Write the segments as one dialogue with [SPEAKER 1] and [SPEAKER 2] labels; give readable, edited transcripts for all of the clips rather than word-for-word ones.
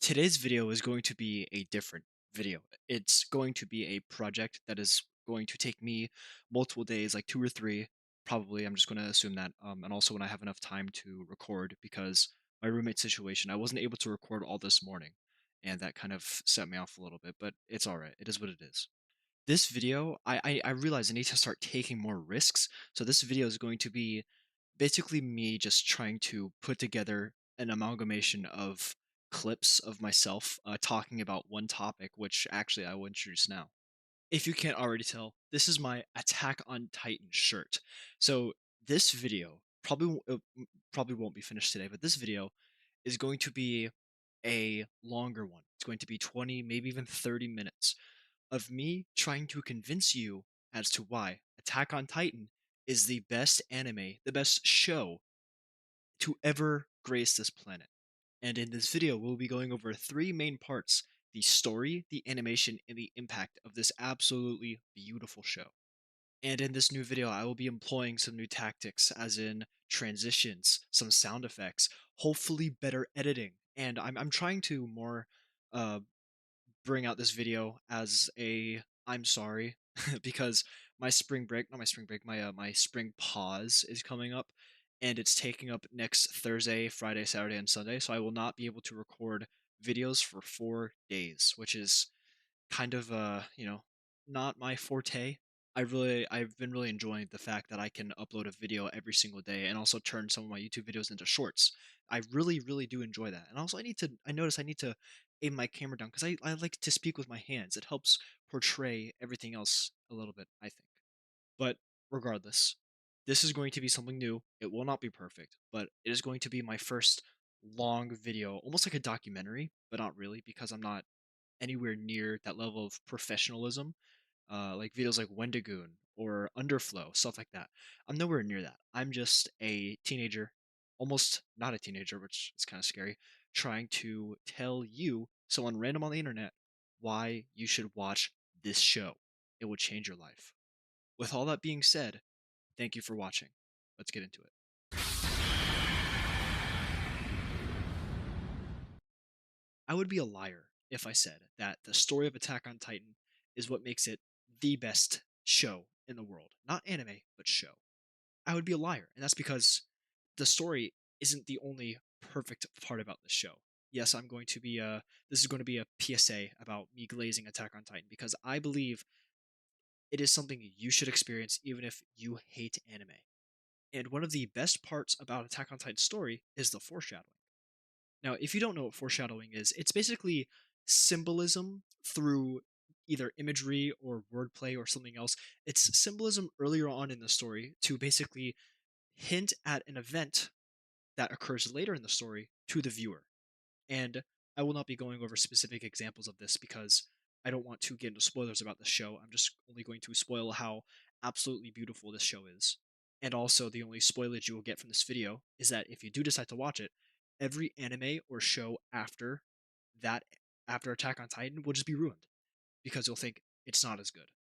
[SPEAKER 1] Today's video is going to be a different video. It's going to be a project that is going to take me multiple days, like 2 or 3, probably. I'm just going to assume that. And also when I have enough time to record because my roommate situation, I wasn't able to record all this morning, and that kind of set me off a little bit, but it's all right. It is what it is. This video, I realize I need to start taking more risks. So this video is going to be basically me just trying to put together an amalgamation of clips of myself talking about one topic, which actually I will introduce now. If you can't already tell, this is my Attack on Titan shirt. So this video probably won't be finished today, but this video is going to be a longer one. It's going to be 20, maybe even 30 minutes of me trying to convince you as to why Attack on Titan is the best anime, the best show to ever grace this planet. And in this video, we'll be going over three main parts: the story, the animation, and the impact of this absolutely beautiful show. And in this new video, I will be employing some new tactics, as in transitions, some sound effects, hopefully better editing. And I'm trying to more uh, bring out this video as a I'm sorry because my spring break, not my spring break, my spring pause is coming up, and it's taking up next Thursday, Friday, Saturday, and Sunday. So I will not be able to record videos for 4 days, which is kind of not my forte. I've been really enjoying the fact that I can upload a video every single day and also turn some of my YouTube videos into shorts. I really do enjoy that. And also I notice I need to aim my camera down because I like to speak with my hands. It helps portray everything else a little bit, I think. But regardless, this is going to be something new. It will not be perfect, but it is going to be my first long video, almost like a documentary, but not really because I'm not anywhere near that level of professionalism, like videos like Wendigoon or Underflow, stuff like that. I'm nowhere near that. I'm just a teenager, almost not a teenager, which is kind of scary, trying to tell you, someone random on the internet, why you should watch this show. It will change your life. With all that being said, thank you for watching. Let's get into it. I would be a liar if I said that the story of Attack on Titan is what makes it the best show in the world. Not anime, but show. I would be a liar. And that's because the story isn't the only perfect part about the show. Yes, this is going to be a PSA about me glazing Attack on Titan because I believe it is something you should experience even if you hate anime. And one of the best parts about Attack on Titan's story is the foreshadowing. Now, if you don't know what foreshadowing is, it's basically symbolism through either imagery or wordplay or something else. It's symbolism earlier on in the story to basically hint at an event that occurs later in the story to the viewer. And I will not be going over specific examples of this because I don't want to get into spoilers about the show. I'm just only going to spoil how absolutely beautiful this show is. And also, the only spoilage you will get from this video is that if you do decide to watch it, every anime or show that, after Attack on Titan, will just be ruined because you'll think it's not as good.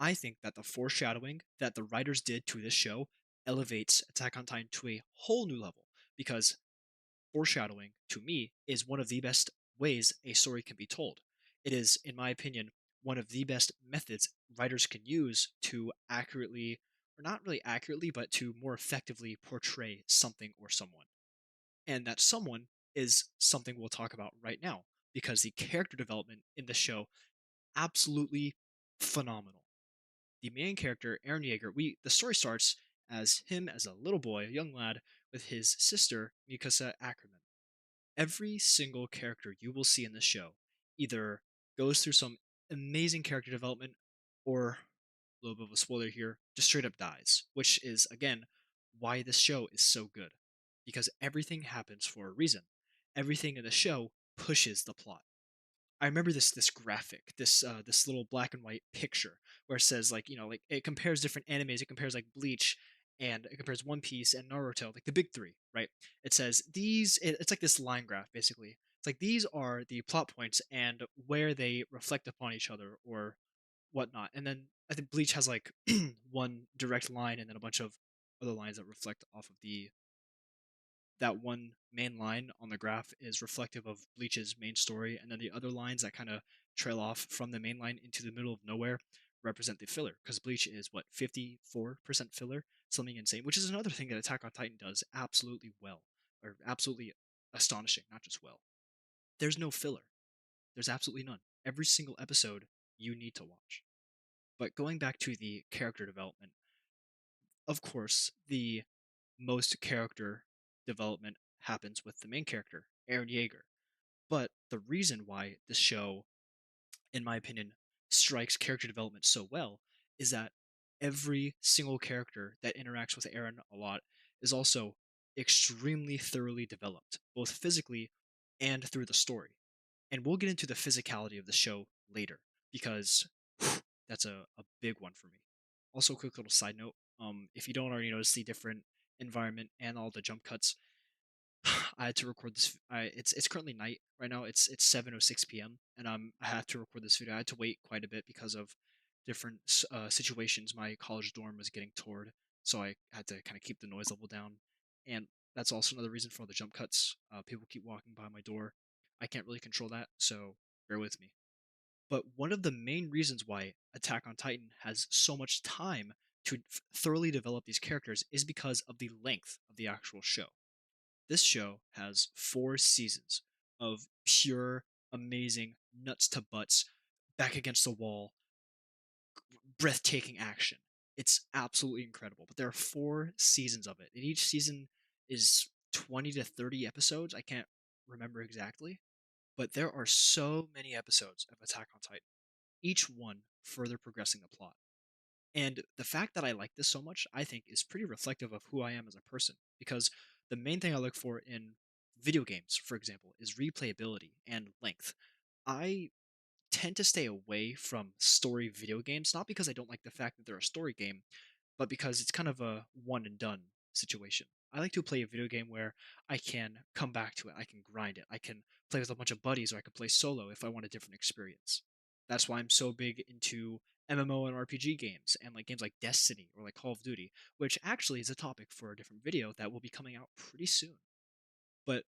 [SPEAKER 1] I think that the foreshadowing that the writers did to this show elevates Attack on Titan to a whole new level because foreshadowing, to me, is one of the best ways a story can be told. It is, in my opinion, one of the best methods writers can use to accurately, or not really accurately, but to more effectively portray something or someone. And that someone is something we'll talk about right now, because the character development in the show, absolutely phenomenal. The main character, Eren Yeager, the story starts as him as a little boy, a young lad, with his sister, Mikasa Ackerman. Every single character you will see in this show either goes through some amazing character development or, a little bit of a spoiler here, just straight up dies, which is, again, why this show is so good. Because everything happens for a reason. Everything in the show pushes the plot. I remember this graphic, this little black and white picture where it says, like, like, it compares different animes. It compares like Bleach, and it compares One Piece and Naruto, like the big three, right? It says it's like this line graph basically. It's like these are the plot points and where they reflect upon each other or whatnot. And then I think Bleach has like one direct line and then a bunch of other lines that reflect off of that one main line on the graph is reflective of Bleach's main story, and then the other lines that kind of trail off from the main line into the middle of nowhere represent the filler. Because Bleach is what 54% filler, something insane, which is another thing that Attack on Titan does absolutely well, or absolutely astonishing, not just well. There's no filler. There's absolutely none. Every single episode you need to watch. But going back to the character development, of course, the most character development happens with the main character, Aaron Yeager. But the reason why this show, in my opinion, strikes character development so well is that every single character that interacts with Aaron a lot is also extremely thoroughly developed, both physically and through the story. And we'll get into the physicality of the show later because that's a big one for me. Also, quick little side note: if you don't already notice the different environment and all the jump cuts, I had to record this. It's currently night right now. It's 7:06 p.m. and I have to record this video. I had to wait quite a bit because of different situations. My college dorm was getting toured, so I had to kind of keep the noise level down, and that's also another reason for all the jump cuts. People keep walking by my door. I can't really control that, so bear with me. But one of the main reasons why Attack on Titan has so much time to thoroughly develop these characters is because of the length of the actual show. This show has 4 seasons of pure, amazing, nuts to butts, back against the wall, breathtaking action. It's absolutely incredible. But there are 4 seasons of it, and each season is 20 to 30 episodes. I can't remember exactly, but there are so many episodes of Attack on Titan, each one further progressing the plot. And the fact that I like this so much, I think, is pretty reflective of who I am as a person. Because the main thing I look for in video games, for example, is replayability and length. I tend to stay away from story video games, not because I don't like the fact that they're a story game, but because it's kind of a one and done situation. I like to play a video game where I can come back to it, I can grind it, I can play with a bunch of buddies, or I can play solo if I want a different experience. That's why I'm so big into MMO and RPG games and like games like Destiny or like Call of Duty, which actually is a topic for a different video that will be coming out pretty soon. But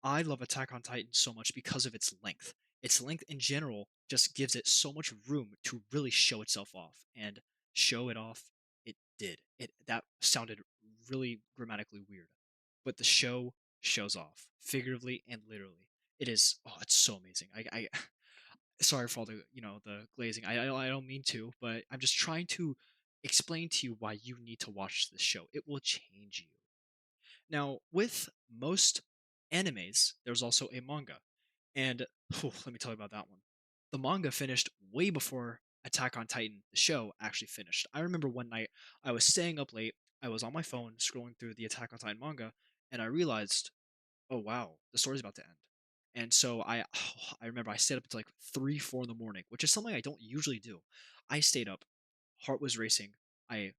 [SPEAKER 1] I love Attack on Titan so much because of its length. Its length in general just gives it so much room to really show itself off, and show it off it did. It that sounded really grammatically weird, but the show shows off figuratively and literally. It is it's so amazing. I sorry for all the the glazing. I don't mean to, but I'm just trying to explain to you why you need to watch this show. It will change you. Now, with most animes, there's also a manga. And let me tell you about that one. The manga finished way before Attack on Titan, the show, actually finished. I remember one night I was staying up late, I was on my phone scrolling through the Attack on Titan manga, and I realized, oh wow, the story's about to end. And so I remember I stayed up until like 3, 4 in the morning, which is something I don't usually do. I stayed up, heart was racing. I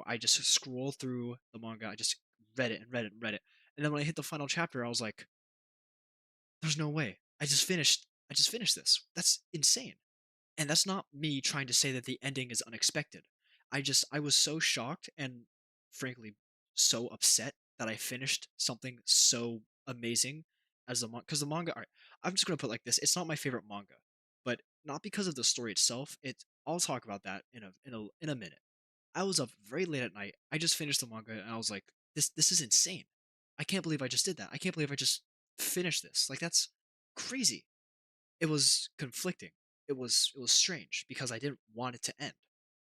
[SPEAKER 1] I just scrolled through the manga. I just read it and read it and read it. And then when I hit the final chapter, I was like, there's no way. I just finished this. That's insane. And that's not me trying to say that the ending is unexpected. I was so shocked and frankly so upset that I finished something so amazing as the manga. Because the manga, all right, I'm just gonna put it like this: it's not my favorite manga, but not because of the story itself. I'll talk about that in a minute. I was up very late at night. I just finished the manga and I was like, this is insane. I can't believe I just did that. I can't believe I just finished this. Like that's crazy. It was conflicting. It was strange because I didn't want it to end.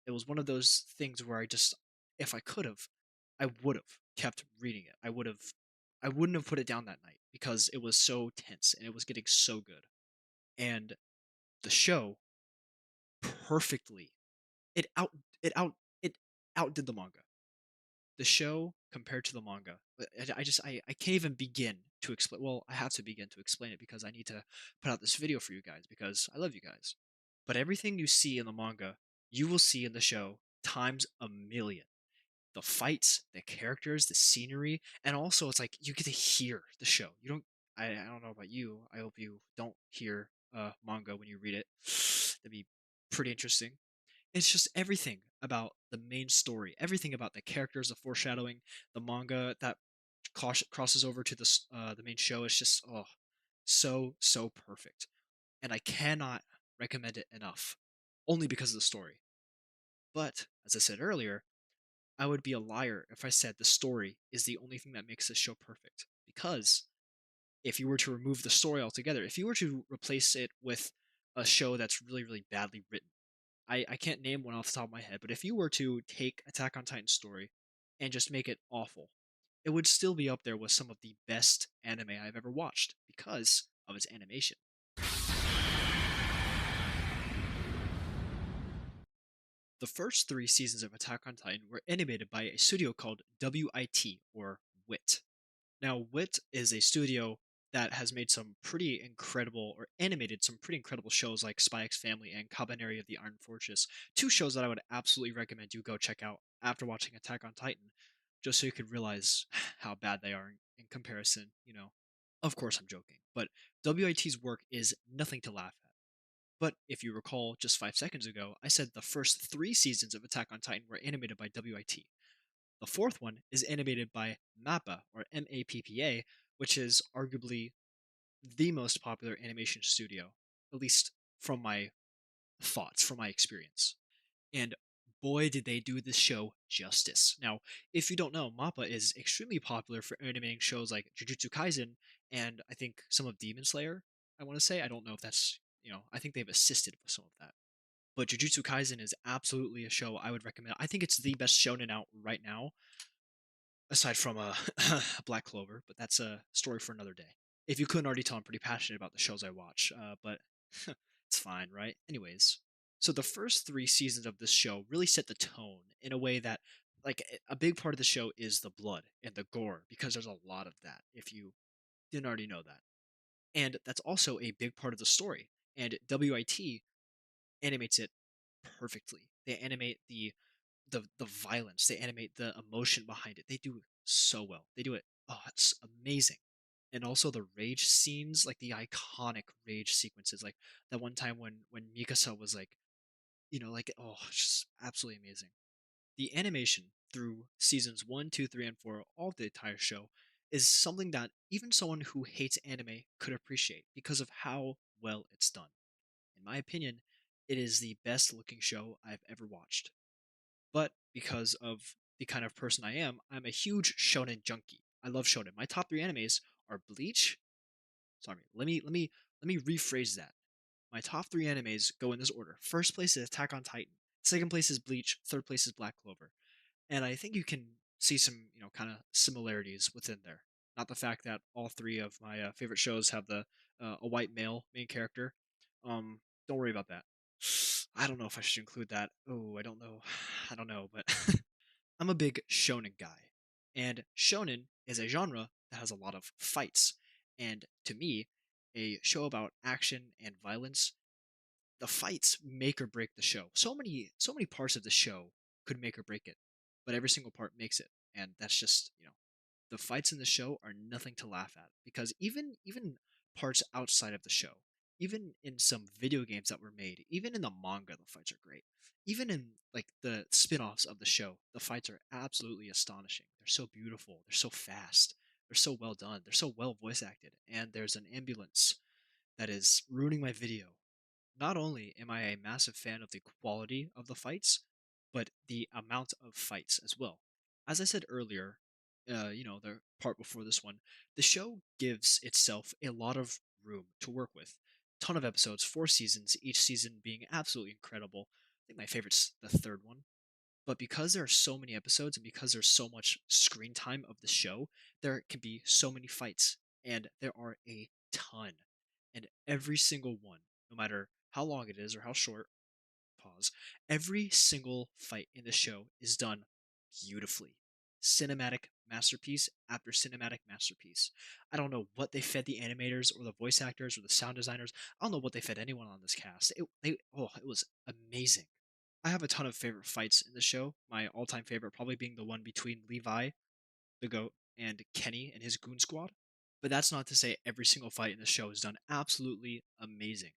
[SPEAKER 1] It was one of those things where I just if I could have, I would have kept reading it. I wouldn't have put it down that night because it was so tense and it was getting so good. And the show perfectly it out it out it outdid the manga. The show compared to the manga, I can't even begin to explain. Well, I have to begin to explain it because I need to put out this video for you guys because I love you guys. But everything you see in the manga, you will see in the show times a million. The fights, the characters, the scenery, and also it's like you get to hear the show. You don't. I don't know about you. I hope you don't hear manga when you read it. That'd be pretty interesting. It's just everything about the main story, everything about the characters, the foreshadowing, the manga, that crosses over to the main show. It's just so perfect, and I cannot recommend it enough, only because of the story. But as I said earlier, I would be a liar if I said the story is the only thing that makes this show perfect. Because if you were to remove the story altogether, if you were to replace it with a show that's really badly written, I can't name one off the top of my head, but if you were to take Attack on Titan's story and just make it awful, it would still be up there with some of the best anime I've ever watched because of its animation. The first three seasons of Attack on Titan were animated by a studio called WIT, or WIT. Now, WIT is a studio that has made some pretty incredible, or animated some pretty incredible shows like Spy X Family and Kabaneri of the Iron Fortress. Two shows that I would absolutely recommend you go check out after watching Attack on Titan, just so you could realize how bad they are in comparison. Of course, I'm joking, but WIT's work is nothing to laugh at. But if you recall just 5 seconds ago, I said the first three seasons of Attack on Titan were animated by WIT. The fourth one is animated by MAPPA, or MAPPA, which is arguably the most popular animation studio, at least from my thoughts, from my experience. And boy, did they do this show justice. Now, if you don't know, MAPPA is extremely popular for animating shows like Jujutsu Kaisen and I think some of Demon Slayer, I want to say. I don't know if that's, I think they've assisted with some of that. But Jujutsu Kaisen is absolutely a show I would recommend. I think it's the best shonen out right now, aside from Black Clover, but that's a story for another day. If you couldn't already tell, I'm pretty passionate about the shows I watch, but it's fine, right? Anyways, so the first three seasons of this show really set the tone in a way that, like, a big part of the show is the blood and the gore, because there's a lot of that, if you didn't already know that. And that's also a big part of the story. And WIT animates it perfectly. They animate the violence. They animate the emotion behind it. They do it so well. They do it. Oh, it's amazing. And also the rage scenes, like the iconic rage sequences, like that one time when Mikasa was like oh, it's just absolutely amazing. The animation through seasons one, two, three, and four, all of the entire show, is something that even someone who hates anime could appreciate because of how well it's done. In my opinion, it is the best looking show I've ever watched. But because of the kind of person I am, I'm a huge shonen junkie. I love shonen. My top three animes are Bleach. Sorry, let me rephrase that. My top three animes go in this order. First place is Attack on Titan. Second place is Bleach. Third place is Black Clover. And I think you can see some, kind of similarities within there. Not the fact that all three of my favorite shows have the a white male main character. Um, don't worry about that. I don't know if I should include that. Oh, I don't know. I don't know, but I'm a big shonen guy. And shonen is a genre that has a lot of fights. And to me, a show about action and violence, the fights make or break the show. So many parts of the show could make or break it, but every single part makes it. And that's just, the fights in the show are nothing to laugh at because even parts outside of the show, even in some video games that were made, even in the manga, the fights are great. Even in like the spin-offs of the show, the fights are absolutely astonishing. They're so beautiful, they're so fast, they're so well done, they're so well voice acted, and there's an ambulance that is ruining my video. Not only am I a massive fan of the quality of the fights, but the amount of fights as well. As I said earlier, the part before this one, the show gives itself a lot of room to work with. Ton of episodes, 4 seasons, each season being absolutely incredible. I think my favorite's the third one. But because there are so many episodes and because there's so much screen time of the show, there can be so many fights. And there are a ton. And every single one, no matter how long it is or how short, pause, every single fight in the show is done beautifully. Cinematic masterpiece after cinematic masterpiece. I don't know what they fed the animators or the voice actors or the sound designers. I don't know what they fed anyone on this cast. It was amazing. I have a ton of favorite fights in the show. My all-time favorite probably being the one between Levi, the goat, and Kenny and his goon squad. But that's not to say every single fight in the show is done absolutely amazing.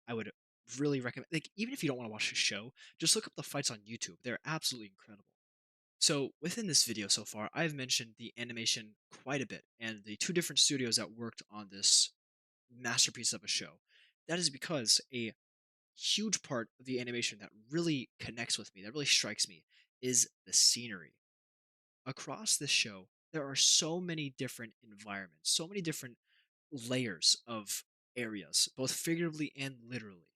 [SPEAKER 1] I would really recommend, like, even if you don't want to watch the show, just look up the fights on YouTube. They're absolutely incredible. So within this video so far, I've mentioned the animation quite a bit and the two different studios that worked on this masterpiece of a show. That is because a huge part of the animation that really connects with me, that really strikes me, is the scenery. Across this show, there are so many different environments, so many different layers of areas, both figuratively and literally.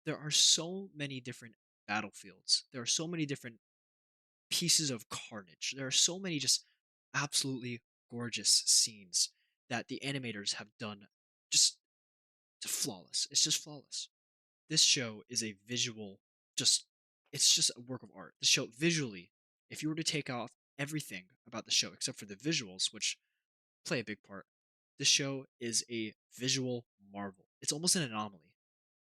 [SPEAKER 1] There are so many different battlefields. There are so many different pieces of carnage. There are so many just absolutely gorgeous scenes that the animators have done just flawless. It's just flawless. This show is a visual just it's just a work of art. The show visually, if you were to take off everything about the show except for the visuals, which play a big part, this show is a visual marvel. It's almost an anomaly.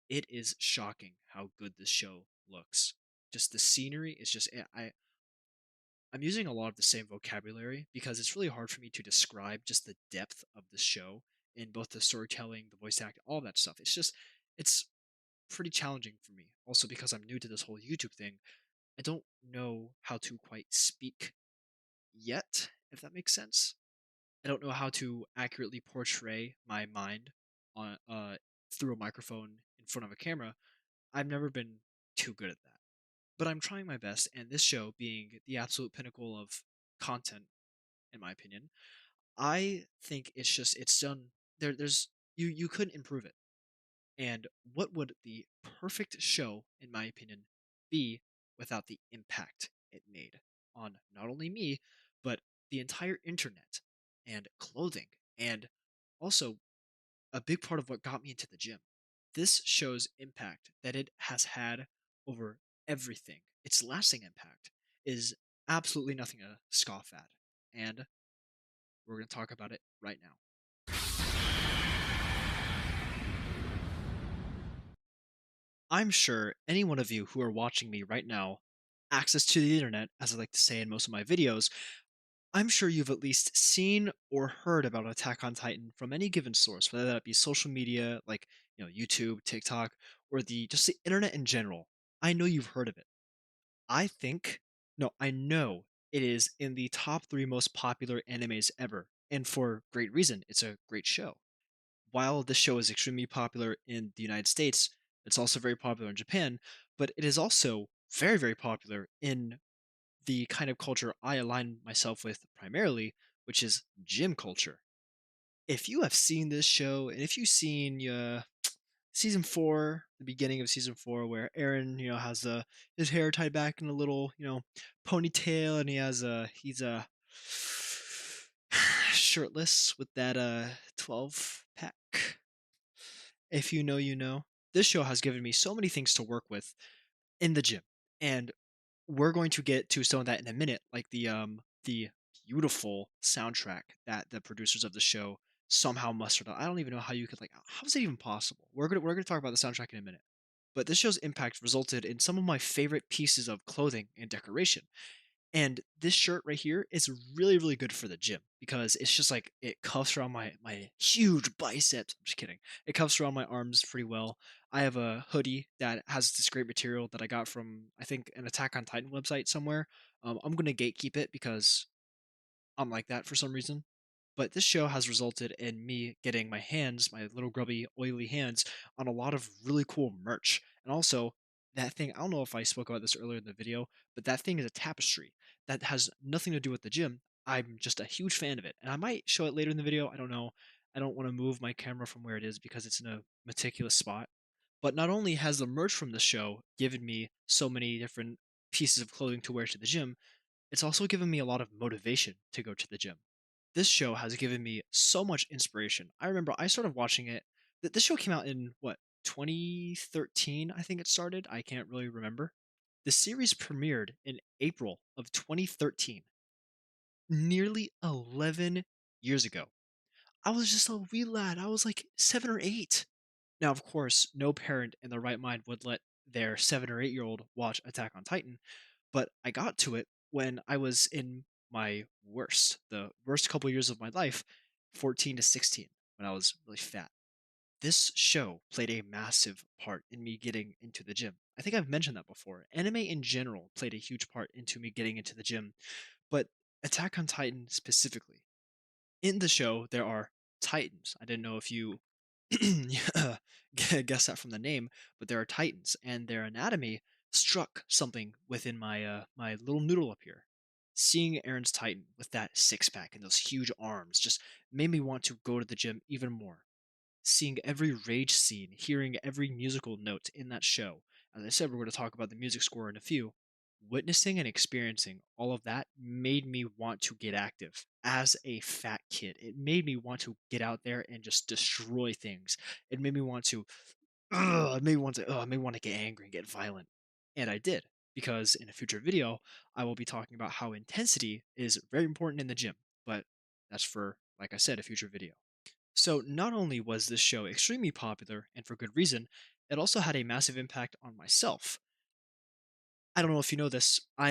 [SPEAKER 1] It is shocking how good this show looks. Just the scenery is just I'm using a lot of the same vocabulary because it's really hard for me to describe just the depth of the show in both the storytelling, the voice acting, all that stuff. It's pretty challenging for me. Also because I'm new to this whole YouTube thing, I don't know how to quite speak yet, if that makes sense. I don't know how to accurately portray my mind on through a microphone in front of a camera. I've never been too good at that. But I'm trying my best, and this show being the absolute pinnacle of content, in my opinion, I think it's done. There's you couldn't improve it. And what would the perfect show, in my opinion, be without the impact it made on not only me, but the entire internet and clothing, and also a big part of what got me into the gym. This show's impact that it has had over everything, its lasting impact, is absolutely nothing to scoff at. And we're going to talk about it right now. I'm sure any one of you who are watching me right now, access to the internet, as I like to say in most of my videos, I'm sure you've at least seen or heard about Attack on Titan from any given source, whether that be social media like YouTube, TikTok, or the just the internet in general. I know you've heard of it. I think, no, I know it is in the top three most popular animes ever, and for great reason. It's a great show. While this show is extremely popular in the United States, it's also very popular in Japan, but it is also very, very popular in the kind of culture I align myself with primarily, which is gym culture. If you have seen this show, and if you've seen season four, the beginning of season four, where Aaron, has his hair tied back in a little, ponytail, and he's shirtless with that 12 pack. If you know, you know. This show has given me so many things to work with in the gym, and we're going to get to some of that in a minute, like the beautiful soundtrack that the producers of the show somehow mustered up. I don't even know how you could how is it even possible? We're gonna talk about the soundtrack in a minute. But this show's impact resulted in some of my favorite pieces of clothing and decoration. And this shirt right here is really, really good for the gym because it's just like it cuffs around my huge biceps. I'm just kidding. It cuffs around my arms pretty well. I have a hoodie that has this great material that I got from I think an Attack on Titan website somewhere. I'm gonna gatekeep it because I'm like that for some reason. But this show has resulted in me getting my hands, my little grubby, oily hands, on a lot of really cool merch. And also, that thing, I don't know if I spoke about this earlier in the video, but that thing is a tapestry that has nothing to do with the gym. I'm just a huge fan of it. And I might show it later in the video. I don't know. I don't want to move my camera from where it is because it's in a meticulous spot. But not only has the merch from the show given me so many different pieces of clothing to wear to the gym, it's also given me a lot of motivation to go to the gym. This show has given me so much inspiration. I remember I started watching it. This show came out in what 2013, I think it started. I can't really remember. The series premiered in April of 2013, nearly 11 years ago. I was just a wee lad. I was like 7 or 8. Now, of course, no parent in their right mind would let their 7 or 8-year-old watch Attack on Titan, but I got to it when I was in my worst, the worst couple years of my life, 14 to 16, when I was really fat. This show played a massive part in me getting into the gym. I think I've mentioned that before. Anime in general played a huge part into me getting into the gym, but Attack on Titan specifically. In the show, there are Titans. I didn't know if you yeah, guess that from the name, but there are Titans, and their anatomy struck something within my little noodle up here. Seeing Aaron's Titan with that six pack and those huge arms just made me want to go to the gym even more. Seeing every rage scene, hearing every musical note in that show. As I said, we're going to talk about the music score in a few. Witnessing and experiencing all of that made me want to get active as a fat kid. It made me want to get out there and just destroy things. It made me want to, it made me want to get angry and get violent. And I did, because in a future video, I will be talking about how intensity is very important in the gym. But that's for, like I said, a future video. So, not only was this show extremely popular, and for good reason, it also had a massive impact on myself. I don't know if you know this, I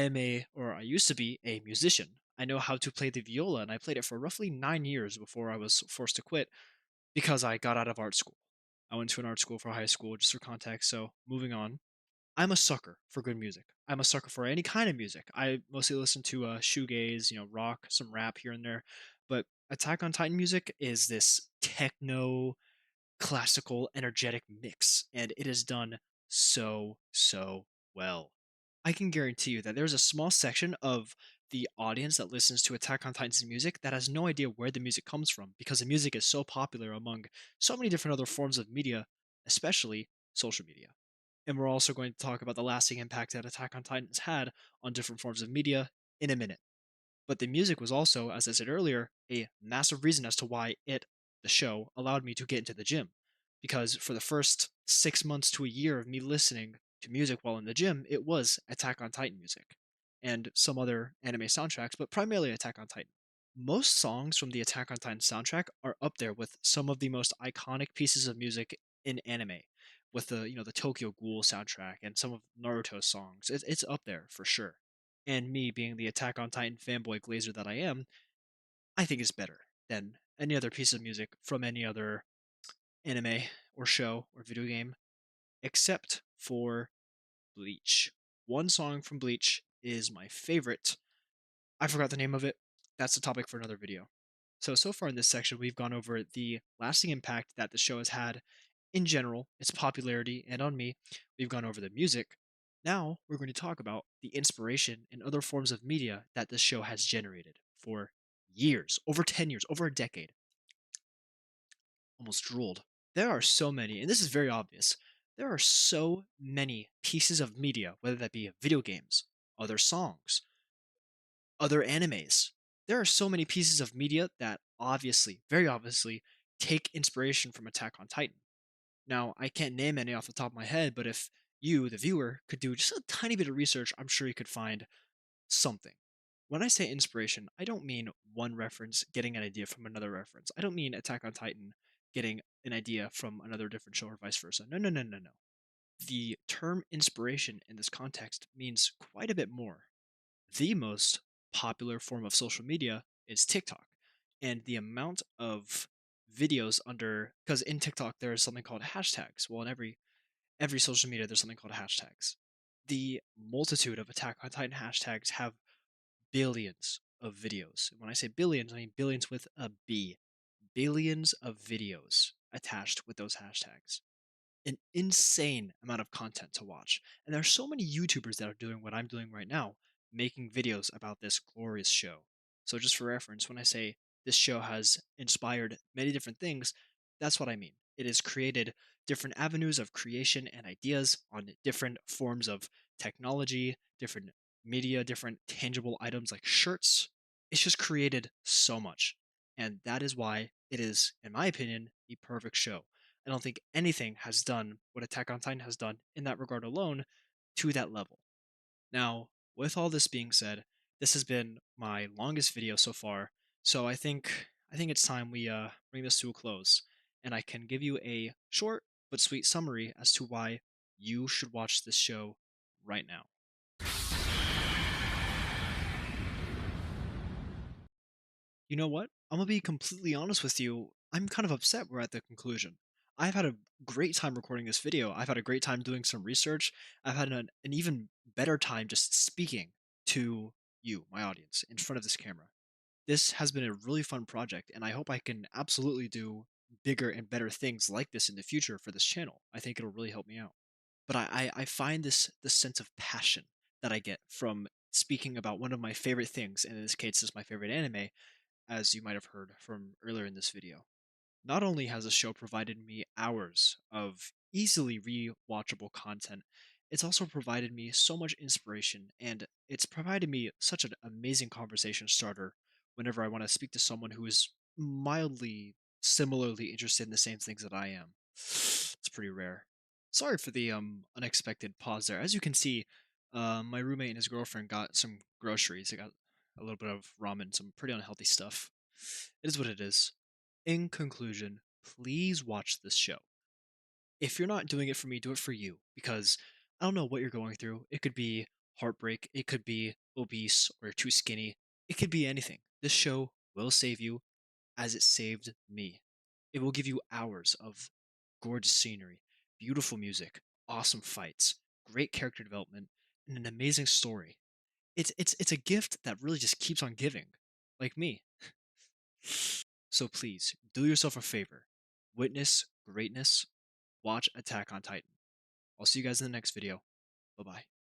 [SPEAKER 1] used to be a musician. I know how to play the viola, and I played it for roughly 9 years before I was forced to quit because I got out of art school. I went to an art school for high school, just for context. So, moving on, I'm a sucker for good music. I'm a sucker for any kind of music. I mostly listen to shoegaze, rock, some rap here and there. But Attack on Titan music is this techno classical, energetic mix, and it is done so well. I can guarantee you that there's a small section of the audience that listens to Attack on Titan's music that has no idea where the music comes from because the music is so popular among so many different other forms of media, especially social media. And we're also going to talk about the lasting impact that Attack on Titan has had on different forms of media in a minute. But the music was also, as I said earlier, a massive reason as to why the show, allowed me to get into the gym. Because for the first 6 months to a year of me listening to music while in the gym, it was Attack on Titan music and some other anime soundtracks, but primarily Attack on Titan. Most songs from the Attack on Titan soundtrack are up there with some of the most iconic pieces of music in anime, with the Tokyo Ghoul soundtrack and some of Naruto's songs. It's up there for sure. And me being the Attack on Titan fanboy glazer that I am, I think it's better than any other piece of music from any other anime or show or video game, except for Bleach. One song from Bleach is my favorite. I forgot the name of it. That's a topic for another video. So far in this section, we've gone over the lasting impact that the show has had in general, its popularity, and on me. We've gone over the music. Now we're going to talk about the inspiration and other forms of media that this show has generated for years, over 10 years, over a decade. Almost drooled. There are so many, and this is very obvious. There are so many pieces of media, whether that be video games, other songs, other animes. There are so many pieces of media that obviously, very obviously, take inspiration from Attack on Titan. Now, I can't name any off the top of my head, but if you, the viewer, could do just a tiny bit of research, I'm sure you could find something. When I say inspiration, I don't mean one reference getting an idea from another reference. I don't mean Attack on Titan getting an idea from another different show or vice versa. No. The term inspiration in this context means quite a bit more. The most popular form of social media is TikTok. And the amount of videos under, because in TikTok there is something called hashtags. Well, in every social media there's something called hashtags. The multitude of Attack on Titan hashtags have billions of videos. When I say billions, I mean billions with a B. Billions of videos attached with those hashtags. An insane amount of content to watch. And there are so many YouTubers that are doing what I'm doing right now, making videos about this glorious show. So, just for reference, when I say this show has inspired many different things, that's what I mean. It has created different avenues of creation and ideas on different forms of technology, different media, different tangible items like shirts. It's just created so much. And that is why it is, in my opinion, the perfect show. I don't think anything has done what Attack on Titan has done in that regard alone to that level. Now, with all this being said, this has been my longest video so far, so I think it's time we bring this to a close, and I can give you a short but sweet summary as to why you should watch this show right now. You know what? I'm gonna be completely honest with you. I'm kind of upset we're at the conclusion. I've had a great time recording this video. I've had a great time doing some research. I've had an even better time just speaking to you, my audience, in front of this camera. This has been a really fun project, and I hope I can absolutely do bigger and better things like this in the future for this channel. I think it'll really help me out. But I find this sense of passion that I get from speaking about one of my favorite things, and in this case, this is my favorite anime, as you might have heard from earlier in this video. Not only has the show provided me hours of easily rewatchable content, it's also provided me so much inspiration and it's provided me such an amazing conversation starter whenever I want to speak to someone who is mildly similarly interested in the same things that I am. It's pretty rare. Sorry for the unexpected pause there. As you can see, my roommate and his girlfriend got some groceries. They got a little bit of ramen, some pretty unhealthy stuff. It is what it is. In conclusion, please watch this show. If you're not doing it for me, do it for you because I don't know what you're going through. It could be heartbreak, it could be obese or too skinny, it could be anything. This show will save you as it saved me. It will give you hours of gorgeous scenery, beautiful music, awesome fights, great character development, and an amazing story. It's a gift that really just keeps on giving, like me. So please, do yourself a favor. Witness greatness. Watch Attack on Titan. I'll see you guys in the next video. Bye bye.